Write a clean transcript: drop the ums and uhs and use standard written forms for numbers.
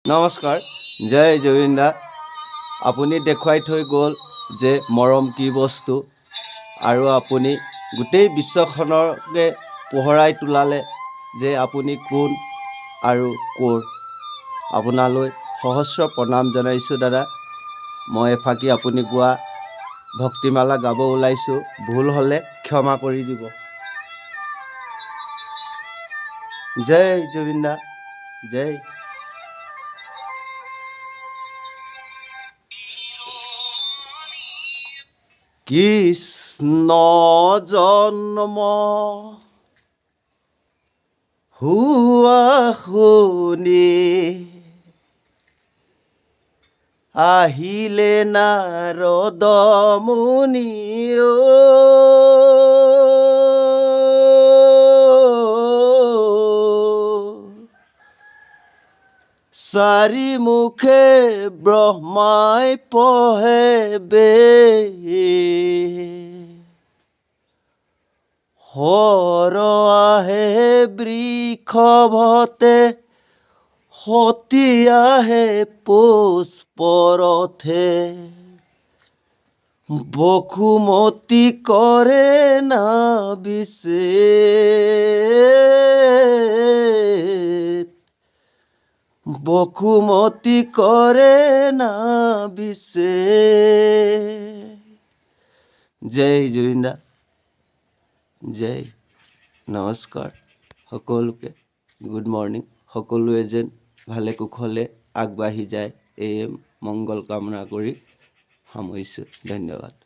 নমস্কাৰ। জয় জুবিন দা। আপুনি দেখুৱাই থৈ গ'ল যে মৰম কি বস্তু, আৰু আপুনি গোটেই বিশ্বখনকে পোহৰাই তোলালে যে আপুনি কোন আৰু ক'ৰ। আপোনালৈ সহস্ৰ প্ৰণাম জনাইছোঁ দাদা। মই এফাকি আপুনি গোৱা ভক্তিমালা গাব ওলাইছোঁ, ভুল হ'লে ক্ষমা কৰি দিব। জয় জুবিন দা, জয়। কৃষ্ণ জন্ম হোৱা শুনি আহিলে নাৰদ মুনি, চাৰি মুখে ব্ৰহ্মাই পঢ়ে হৰ আহে বৃষভতে, সতী আহে পুষ্পৰথে, বসুমতী কৰে নাবিছে, বসুমতী কৰে নাবিছে। জয় জুবিন দা, জয়। নমস্কাৰ সকলোকে, গুড মৰ্ণিং। সকলোৱে যেন ভালে কুশলে আগবাঢ়ি যায়, এই মংগল কামনা কৰি সামৰিছোঁ। ধন্যবাদ।